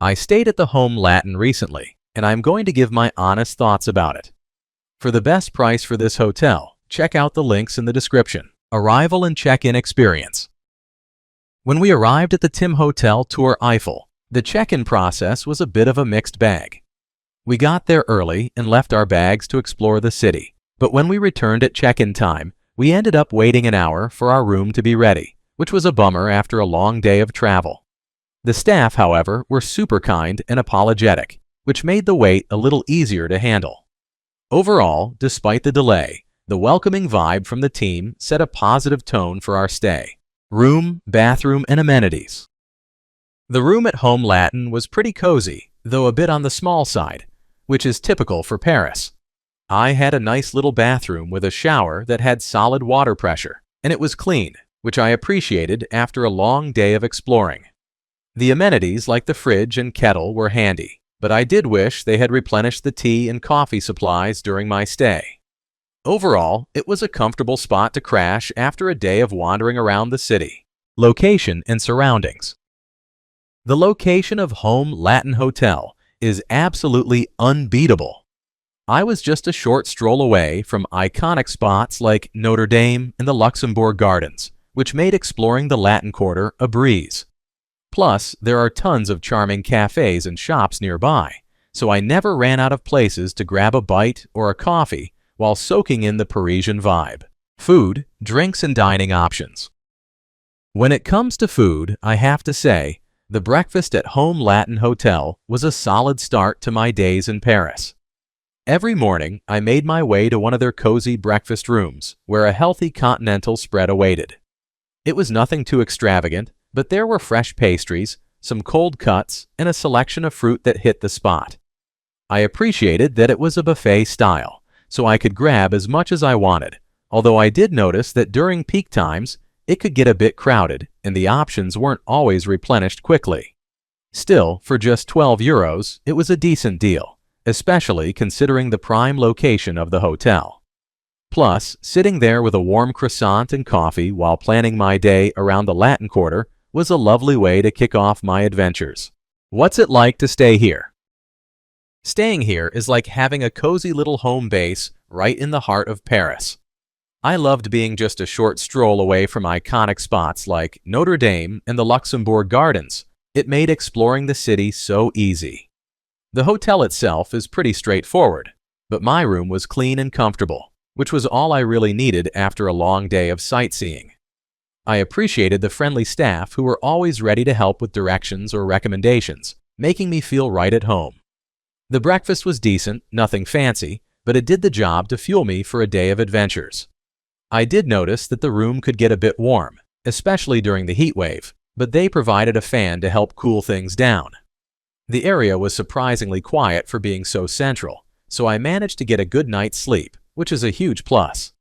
I stayed at the Home Latin recently, and I'm going to give my honest thoughts about it. For the best price for this hotel, check out the links in the description. Arrival and check-in experience. When we arrived at the Tim Hotel Tour Eiffel, the check-in process was a bit of a mixed bag. We got there early and left our bags to explore the city, but when we returned at check-in time, we ended up waiting an hour for our room to be ready, which was a bummer after a long day of travel. The staff, however, were super kind and apologetic, which made the wait a little easier to handle. Overall, despite the delay, the welcoming vibe from the team set a positive tone for our stay. Room, bathroom, and amenities. The room at Home Latin was pretty cozy, though a bit on the small side, which is typical for Paris. I had a nice little bathroom with a shower that had solid water pressure, and it was clean, which I appreciated after a long day of exploring. The amenities like the fridge and kettle were handy, but I did wish they had replenished the tea and coffee supplies during my stay. Overall, it was a comfortable spot to crash after a day of wandering around the city. Location and surroundings. The location of Home Latin Hotel is absolutely unbeatable. I was just a short stroll away from iconic spots like Notre Dame and the Luxembourg Gardens, which made exploring the Latin Quarter a breeze. Plus, there are tons of charming cafes and shops nearby, so I never ran out of places to grab a bite or a coffee while soaking in the Parisian vibe. Food, drinks, and dining options. When it comes to food, I have to say, the breakfast at Home Latin Hotel was a solid start to my days in Paris. Every morning, I made my way to one of their cozy breakfast rooms, where a healthy continental spread awaited. It was nothing too extravagant, but there were fresh pastries, some cold cuts, and a selection of fruit that hit the spot. I appreciated that it was a buffet style, so I could grab as much as I wanted, although I did notice that during peak times, it could get a bit crowded and the options weren't always replenished quickly. Still, for just €12, it was a decent deal, especially considering the prime location of the hotel. Plus, sitting there with a warm croissant and coffee while planning my day around the Latin Quarter was a lovely way to kick off my adventures. What's it like to stay here? Staying here is like having a cozy little home base right in the heart of Paris. I loved being just a short stroll away from iconic spots like Notre Dame and the Luxembourg Gardens. It made exploring the city so easy. The hotel itself is pretty straightforward, but my room was clean and comfortable, which was all I really needed after a long day of sightseeing. I appreciated the friendly staff who were always ready to help with directions or recommendations, making me feel right at home. The breakfast was decent, nothing fancy, but it did the job to fuel me for a day of adventures. I did notice that the room could get a bit warm, especially during the heat wave, but they provided a fan to help cool things down. The area was surprisingly quiet for being so central, so I managed to get a good night's sleep, which is a huge plus.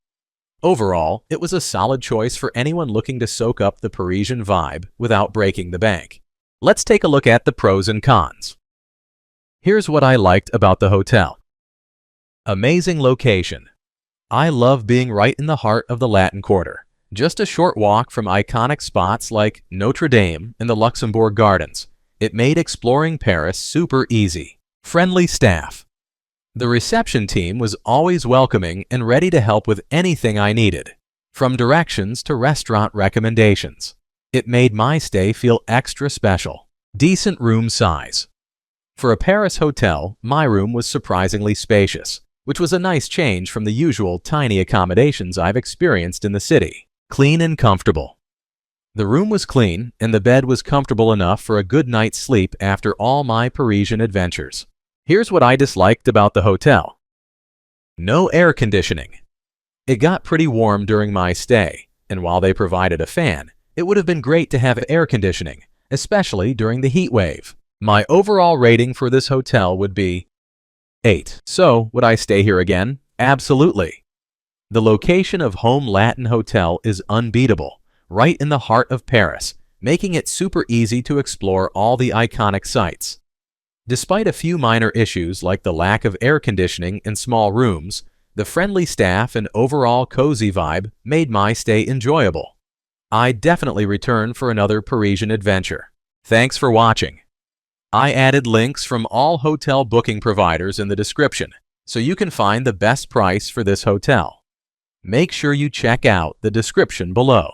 Overall, it was a solid choice for anyone looking to soak up the Parisian vibe without breaking the bank. Let's take a look at the pros and cons. Here's what I liked about the hotel. Amazing location. I love being right in the heart of the Latin Quarter. Just a short walk from iconic spots like Notre Dame and the Luxembourg Gardens. It made exploring Paris super easy. Friendly staff. The reception team was always welcoming and ready to help with anything I needed, from directions to restaurant recommendations. It made my stay feel extra special. Decent room size. For a Paris hotel, my room was surprisingly spacious, which was a nice change from the usual tiny accommodations I've experienced in the city. Clean and comfortable. The room was clean, and the bed was comfortable enough for a good night's sleep after all my Parisian adventures. Here's what I disliked about the hotel. No air conditioning. It got pretty warm during my stay, and while they provided a fan, it would have been great to have air conditioning, especially during the heat wave. My overall rating for this hotel would be 8. So, would I stay here again? Absolutely. The location of Home Latin Hotel is unbeatable, right in the heart of Paris, making it super easy to explore all the iconic sites. Despite a few minor issues like the lack of air conditioning and small rooms, the friendly staff and overall cozy vibe made my stay enjoyable. I'd definitely return for another Parisian adventure. Thanks for watching. I added links from all hotel booking providers in the description, so you can find the best price for this hotel. Make sure you check out the description below.